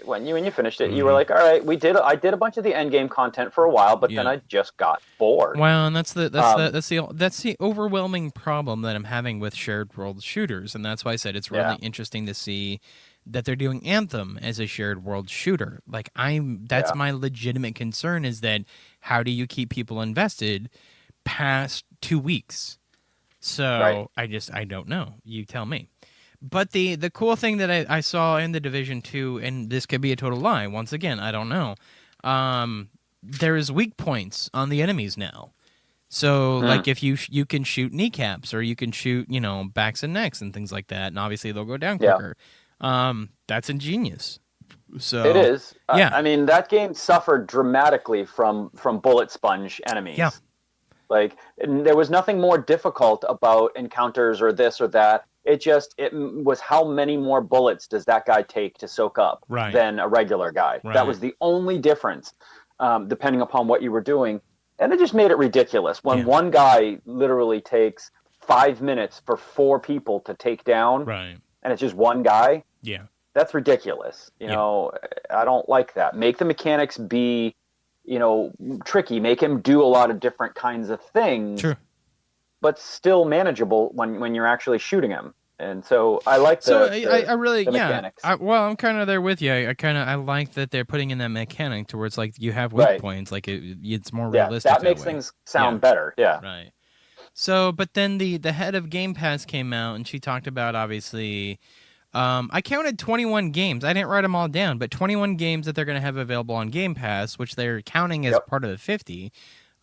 when you finished it, you were like, all right, I did a bunch of the end game content for a while, but then I just got bored. Well, and that's the overwhelming problem that I'm having with shared world shooters, and that's why I said it's really interesting to see that they're doing Anthem as a shared world shooter. Like that's my legitimate concern is that how do you keep people invested past 2 weeks? So I don't know. You tell me. But the cool thing that I saw in the Division 2, and this could be a total lie, once again, I don't know. There's weak points on the enemies now. So, like, if you can shoot kneecaps, or you can shoot, backs and necks and things like that, and obviously they'll go down quicker. That's ingenious. So it is. I mean, that game suffered dramatically from bullet sponge enemies. Yeah. Like, there was nothing more difficult about encounters or this or that. It was how many more bullets does that guy take to soak up than a regular guy. Right. That was the only difference, depending upon what you were doing. And it just made it ridiculous. When one guy literally takes 5 minutes for 4 people to take down, and it's just one guy. Yeah. that's ridiculous. You know, I don't like that. Make the mechanics be, tricky. Make him do a lot of different kinds of things. Sure. But still manageable when you're actually shooting him. And so I like I really mechanics. I'm kind of there with you. I like that they're putting in that mechanic to where it's like you have weak points. Like it's more realistic. That makes things sound better. Yeah. Right. So, but then the head of Game Pass came out and she talked about, obviously, I counted 21 games. I didn't write them all down, but 21 games that they're going to have available on Game Pass, which they're counting as part of the 50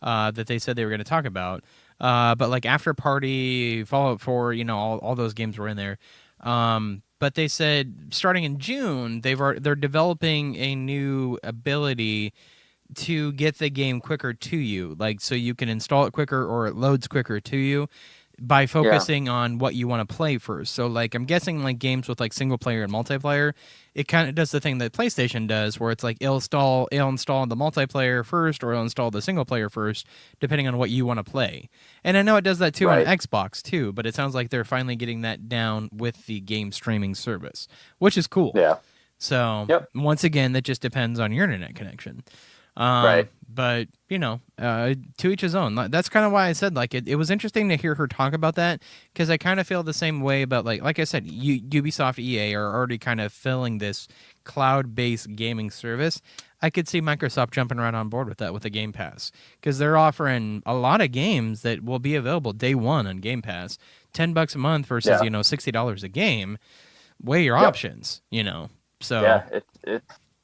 that they said they were going to talk about. But like After Party, Fallout 4, all those games were in there. But they said starting in June, they're developing a new ability to get the game quicker to you, like so you can install it quicker or it loads quicker to you by focusing on what you want to play first. So like I'm guessing like games with like single player and multiplayer, it kind of does the thing that PlayStation does where it's like it'll install the multiplayer first or it'll install the single player first depending on what you want to play. And I know it does that too on Xbox too, but it sounds like they're finally getting that down with the game streaming service, which is cool. Yeah. So once again, that just depends on your internet connection. But to each his own. That's kind of why I said like it was interesting to hear her talk about that, because I kind of feel the same way about like I said, Ubisoft, EA are already kind of filling this cloud-based gaming service. I could see Microsoft jumping right on board with that with the Game Pass, because they're offering a lot of games that will be available day one on Game Pass, $10 a month versus $60 a game. Weigh your options, So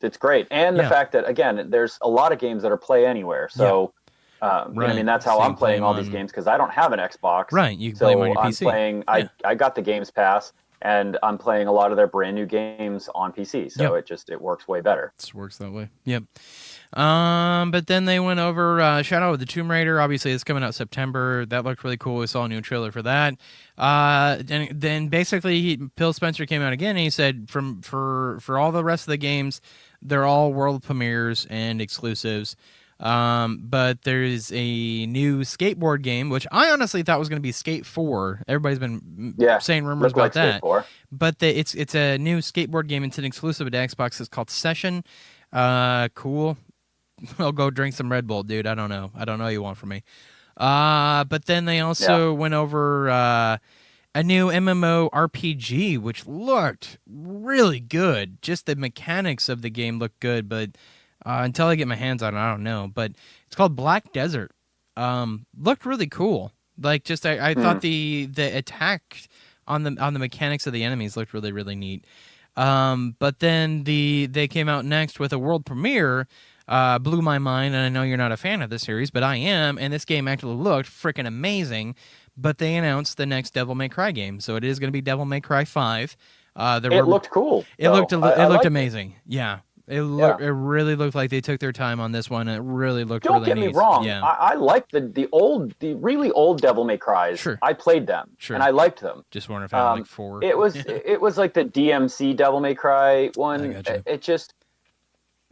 it's great. And the fact that, again, there's a lot of games that are play anywhere. So, I mean, that's how I'm playing all these games, because I don't have an Xbox. Right, you can play them on your PC. I got the Games Pass, and I'm playing a lot of their brand new games on PC. So it works way better. It works that way. Yep. But then they went over Shadow of the Tomb Raider. Obviously, it's coming out September. That looked really cool. We saw a new trailer for that. And then basically, Phil Spencer came out again, and he said for all the rest of the games, they're all world premieres and exclusives. But there's a new skateboard game, which I honestly thought was going to be Skate 4. Everybody's been saying rumors about that. But it's a new skateboard game. It's an exclusive to Xbox. It's called Session. Cool. I'll go drink some Red Bull, dude. I don't know what you want from me. But then they also went over a new MMO RPG, which looked really good. Just the mechanics of the game looked good, but until I get my hands on it, I don't know. But it's called Black Desert. Looked really cool. Like, just I thought the attack on the mechanics of the enemies looked really, really neat. But then they came out next with a world premiere. Blew my mind, and I know you're not a fan of the series, but I am, and this game actually looked freaking amazing. But they announced the next Devil May Cry game, so it is going to be Devil May Cry 5. It looked cool. It looked amazing. Yeah. It really looked like they took their time on this one. It really looked really neat. Don't get me wrong. Yeah. I like the really old Devil May Cries. Sure. I played them, and I liked them. Just wondering if I had like 4. It was like the DMC Devil May Cry one. It just,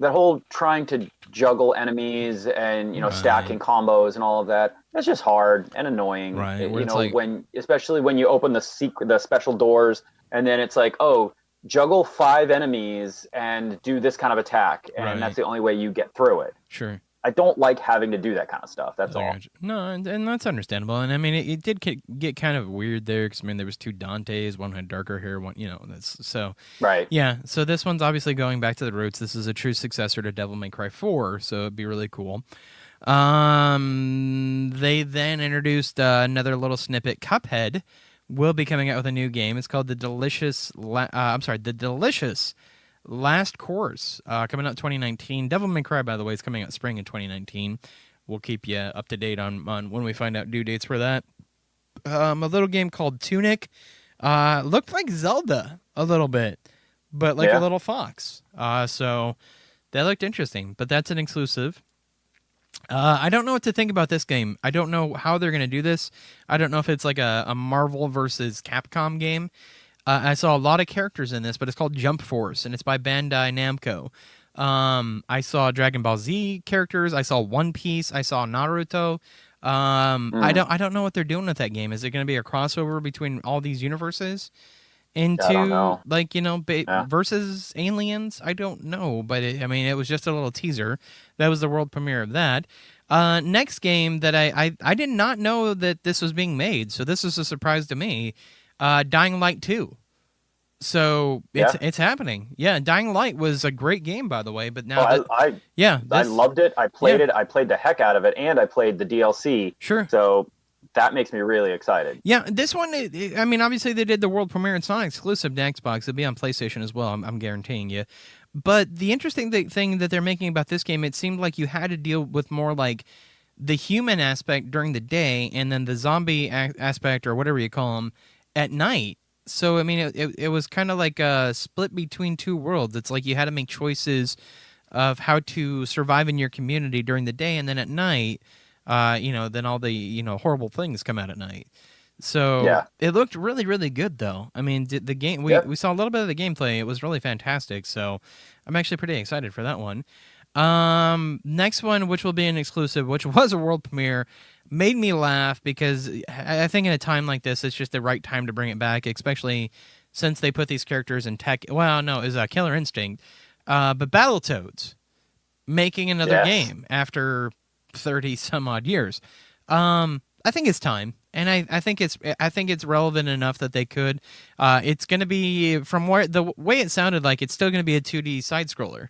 that whole trying to juggle enemies and stacking combos and all of that. That's just hard and annoying. Right. Especially when you open the special doors, and then it's like, juggle 5 enemies and do this kind of attack, and that's the only way you get through it. Sure. I don't like having to do that kind of stuff. That's all. No, and that's understandable. And I mean, it did get kind of weird there, because I mean, there was 2 Dantes, one had darker hair, one, that's so. Right. Yeah. So this one's obviously going back to the roots. This is a true successor to Devil May Cry 4, so it'd be really cool. They then introduced another little snippet. Cuphead will be coming out with a new game. It's called The Delicious Last Course, coming out 2019. Devil May Cry, by the way, is coming out spring in 2019. We'll keep you up to date on when we find out due dates for that. A little game called Tunic. Looked like Zelda a little bit, but like a little fox. So that looked interesting, but that's an exclusive. I don't know what to think about this game. I don't know how they're going to do this. I don't know if it's like a Marvel versus Capcom game. I saw a lot of characters in this, but it's called Jump Force, and it's by Bandai Namco. I saw Dragon Ball Z characters. I saw One Piece. I saw Naruto. I don't know what they're doing with that game. Is it going to be a crossover between all these universes? into like, versus Aliens. I don't know, but it was just a little teaser. That was the world premiere of that. Next game that I did not know that this was being made, so this was a surprise to me. Dying Light 2. So it's happening. Yeah, Dying Light was a great game, by the way. But now, I loved it. I played it. I played the heck out of it, and I played the DLC. Sure. So that makes me really excited. Yeah, this one. Obviously they did the world premiere. It's not exclusive to Xbox. It'll be on PlayStation as well. I'm guaranteeing you. But the interesting thing that they're making about this game, it seemed like you had to deal with more like the human aspect during the day, and then the zombie aspect or whatever you call them at night. So, it was kind of like a split between two worlds. It's like you had to make choices of how to survive in your community during the day, and then at night, then all the, horrible things come out at night. So, It looked really, really good, though. The game, we saw a little bit of the gameplay. It was really fantastic, so I'm actually pretty excited for that one. Next one, which will be an exclusive, which was a world premiere, made me laugh because I think in a time like this, it's just the right time to bring it back, especially since they put these characters in tech. Well, no, it was Killer Instinct. But Battletoads making another game after 30 some odd years. I think it's time. And I think it's relevant enough that they could. It's going to be, from the way it sounded like, it's still going to be a 2D side scroller.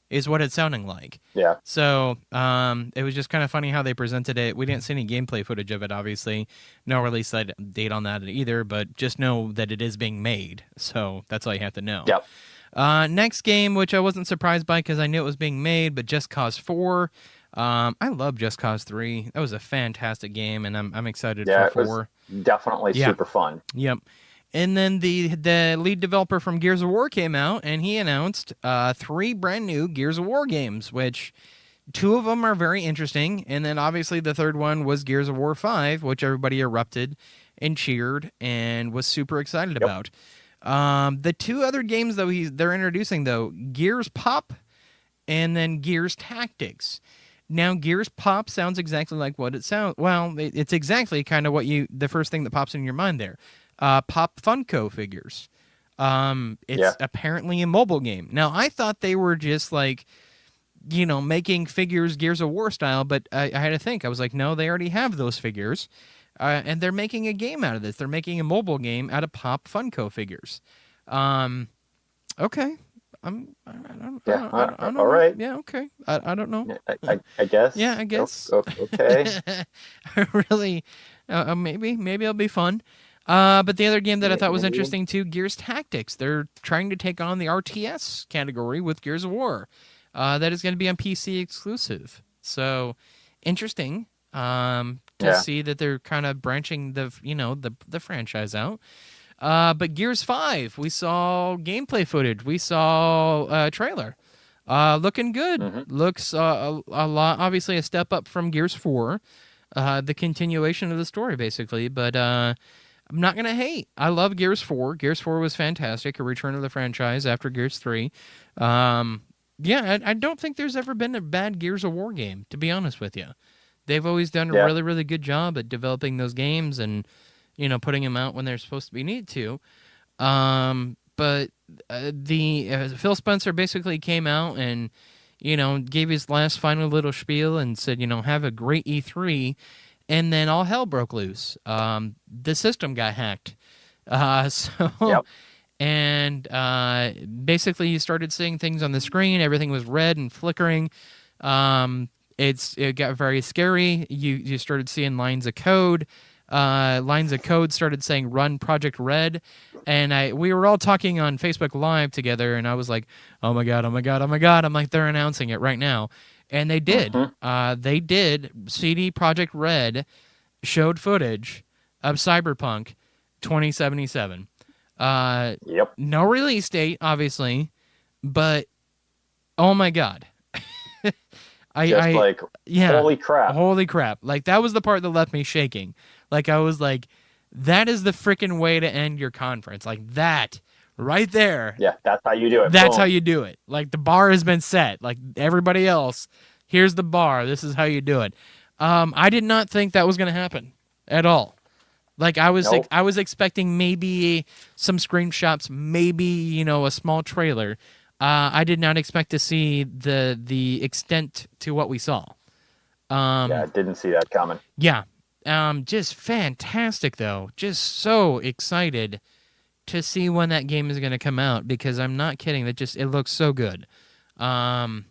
Is what it's sounding like. Yeah. So it was just kind of funny how they presented it. We didn't see any gameplay footage of it, obviously. No release date on that either, but just know that it is being made. So that's all you have to know. Yep. Next game, which I wasn't surprised by because I knew it was being made, but Just Cause 4. I love Just Cause 3. That was a fantastic game, and I'm excited for 4. It was definitely super fun. Yep. And then the lead developer from Gears of War came out, and he announced 3 brand new Gears of War games, which 2 of them are very interesting. And then obviously the third one was Gears of War 5, which everybody erupted and cheered and was super excited about. The 2 other games that they're introducing, though, Gears Pop and then Gears Tactics. Now, Gears Pop sounds exactly like what it sounds. Well, it's exactly kind of the first thing that pops in your mind there. Pop Funko figures. It's apparently a mobile game. Now, I thought they were just like, making figures Gears of War style, but I had to think. I was like, no, they already have those figures, and they're making a game out of this. They're making a mobile game out of Pop Funko figures. Okay. I don't all right. Yeah, okay. I don't know. I guess. Yeah, I guess. Okay. Really, maybe it'll be fun. But the other game that I thought was interesting too, Gears Tactics. They're trying to take on the RTS category with Gears of War. That is going to be on PC exclusive. So interesting to see that they're kind of branching the franchise out. But Gears 5, we saw gameplay footage. We saw a trailer. Looking good. Mm-hmm. Looks a lot, obviously a step up from Gears 4. The continuation of the story, basically. But I'm not going to hate. I love Gears 4. Gears 4 was fantastic, a return of the franchise after Gears 3. I don't think there's ever been a bad Gears of War game, to be honest with you. They've always done a really, really good job at developing those games and, putting them out when they're supposed to be needed to. But Phil Spencer basically came out and, gave his last final little spiel and said, have a great E3. And then all hell broke loose. The system got hacked. And basically you started seeing things on the screen. Everything was red and flickering. It got very scary. You started seeing lines of code. Lines of code started saying "Run Project Red," and we were all talking on Facebook Live together, and I was like, "Oh my god, oh my god, oh my god!" I'm like, "They're announcing it right now." And they did. Mm-hmm. They did. CD Projekt Red showed footage of Cyberpunk 2077. No release date, obviously, but oh my god. Holy crap. Holy crap. Like, that was the part that left me shaking. Like, I was like, that is the freaking way to end your conference. Like, that right there. Yeah, that's how you do it. That's how you do it. Like, the bar has been set. Like, everybody else, here's the bar. This is how you do it. I did not think that was going to happen at all. Like I was expecting maybe some screenshots, maybe a small trailer. I did not expect to see the extent to what we saw. I didn't see that coming. Yeah, just fantastic though. Just so excited to see when that game is going to come out, because I'm not kidding. It looks so good. Was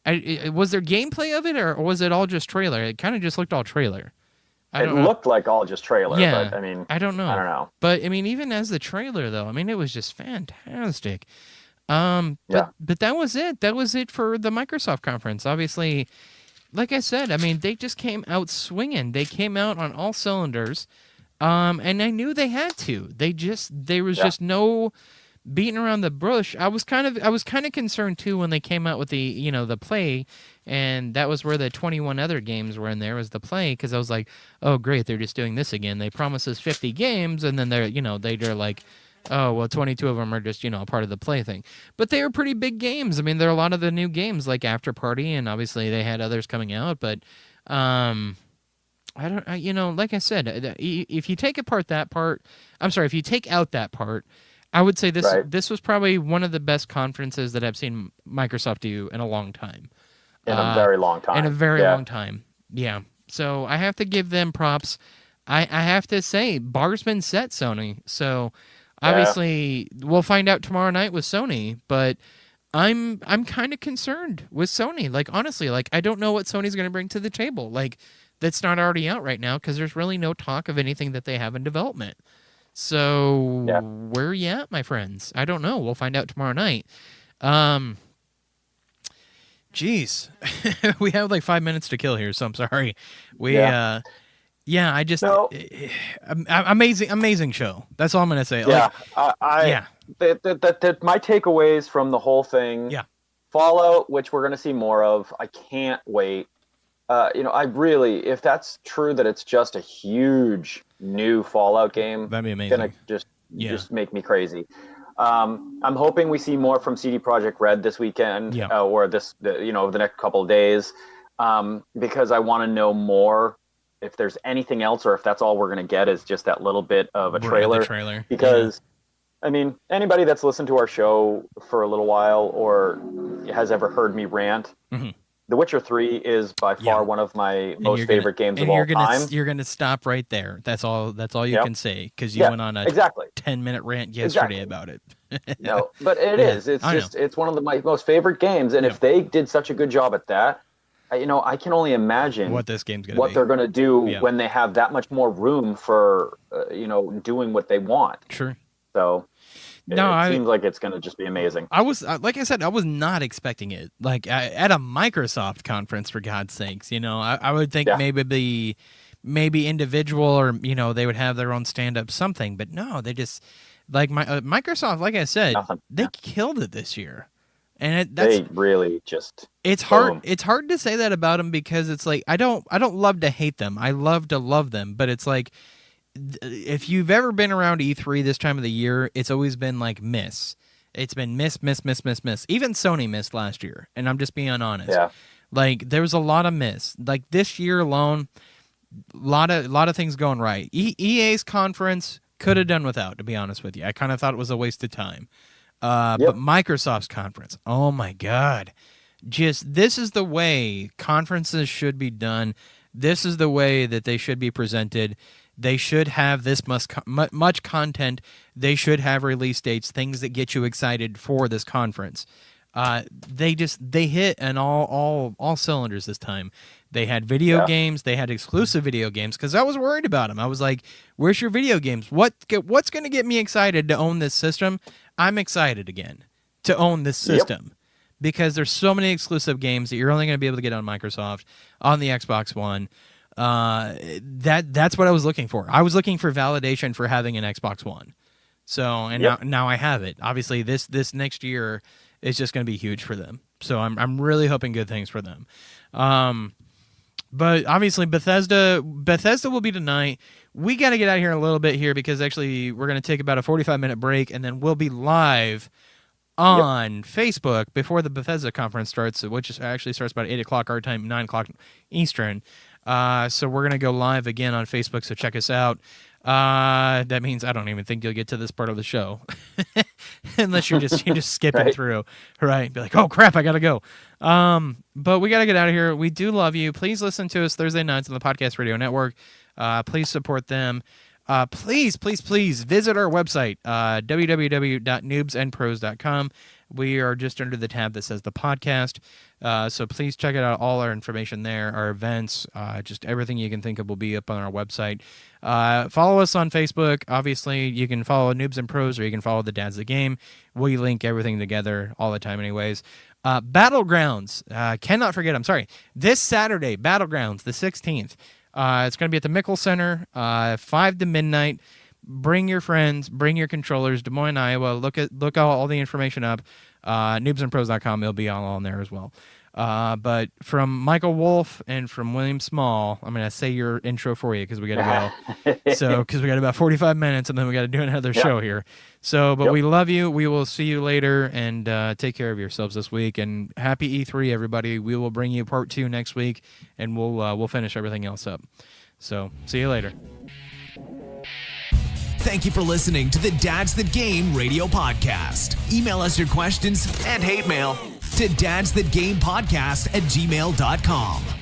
there gameplay of it, or was it all just trailer? It kind of just looked all trailer. It looked like all just trailer. Yeah, but, I mean, I don't know. But I mean, even as the trailer though, I mean, it was just fantastic. But that was it. That was it for the Microsoft conference. Obviously, like I said, I mean, they just came out swinging. They came out on all cylinders. And I knew they had to. There was just no beating around the bush. I was kind of concerned too when they came out with the the Play, and that was where the 21 other games were in there, was the Play, because I was like, oh great, they're just doing this again. They promise us 50 games, and then they're like, oh well, 22 of them are just a part of the Play thing. But they were pretty big games. I mean, there are a lot of the new games like After Party, and obviously they had others coming out, but like I said, if you take apart that part, if you take out that part, I would say this was probably one of the best conferences that I've seen Microsoft do in a long time. In a very long time. In a very long time. Yeah. So I have to give them props. I have to say, bar's been set, Sony. So obviously we'll find out tomorrow night with Sony, but I'm kind of concerned with Sony. Like, honestly, I don't know what Sony's going to bring to the table. Like, that's not already out right now, because there's really no talk of anything that they have in development. So where are you at, my friends? I don't know. We'll find out tomorrow night. Geez, we have like 5 minutes to kill here, so I'm sorry. Amazing show. That's all I'm gonna say. My takeaways from the whole thing. Yeah, Fallout, which we're gonna see more of. I can't wait. I really, if that's true that it's just a huge new Fallout game, that'd be amazing. Gonna just make me crazy. I'm hoping we see more from CD Projekt Red this weekend, or the next couple of days, because I want to know more if there's anything else, or if that's all we're gonna get is just that little bit of a trailer. Because I mean, anybody that's listened to our show for a little while or has ever heard me rant. Mm-hmm. The Witcher 3 is by far one of my most favorite games of all time. You're going to stop right there. That's all you can say, because you went on a 10-minute rant yesterday about it. No, but it is. It's one of my most favorite games, and if they did such a good job at that, I can only imagine what this game's going to be. They're going to do when they have that much more room for doing what they want. Sure. So it seems like it's going to just be amazing. I was, like I said, I was not expecting it. Like at a Microsoft conference, for God's sakes, I would think maybe individual, or they would have their own stand-up something. But no, they just Microsoft. Like I said, they killed it this year, and they really just. It's hard. It's hard to say that about them, because it's like I don't love to hate them. I love to love them, but it's like, if you've ever been around E3 this time of the year, it's always been like miss. It's been miss. Even Sony missed last year, and I'm just being honest. Yeah. Like, there was a lot of miss. Like, this year alone, a lot of things going right. EA's conference could have done without, to be honest with you. I kind of thought it was a waste of time. But Microsoft's conference, oh my God. This is the way conferences should be done. This is the way that they should be presented. They should have this much content. They should have release dates, things that get you excited for this conference. They hit on all cylinders this time. They had video games. They had exclusive video games, because I was worried about them. I was like, "Where's your video games? What's going to get me excited to own this system?" I'm excited again to own this system, because there's so many exclusive games that you're only going to be able to get on Microsoft, on the Xbox One. That's what I was looking for. I was looking for validation for having an Xbox One. So, and now I have it. Obviously, this next year is just going to be huge for them. So I'm really hoping good things for them. But obviously Bethesda will be tonight. We got to get out of here a little bit here, because actually we're going to take about a 45-minute break, and then we'll be live on Facebook before the Bethesda conference starts, which actually starts about 8 o'clock our time, 9 o'clock Eastern. So we're going to go live again on Facebook, so check us out. That means I don't even think you'll get to this part of the show unless you're just skipping right. through, right? Be like, oh crap, I gotta go. But we gotta get out of here. We do love you. Please listen to us Thursday nights on the Podcast Radio Network. Please support them. Please visit our website, www.noobsandpros.com. We are just under the tab that says the podcast. So please check it out. All our information there, our events, just everything you can think of will be up on our website. Follow us on Facebook. Obviously, you can follow Noobs and Pros, or you can follow the Dad's the Game. We link everything together all the time anyways. Battlegrounds. Cannot forget. I'm sorry. This Saturday, Battlegrounds, the 16th. It's going to be at the Mickle Center, 5 to midnight. Bring your friends, bring your controllers. Des Moines, Iowa. Look all the information up. Noobsandpros.com. It'll be all on there as well. But from Michael Wolf and from William Small, I'm going to say your intro for you because we got to go. Because we got about 45 minutes and then we got to do another show here. So, but we love you. We will see you later, and take care of yourselves this week. And happy E3, everybody. We will bring you part 2 next week, and we'll finish everything else up. So, see you later. Thank you for listening to the Dad's the Game radio podcast. Email us your questions and hate mail to dadsthatgamepodcast@gmail.com.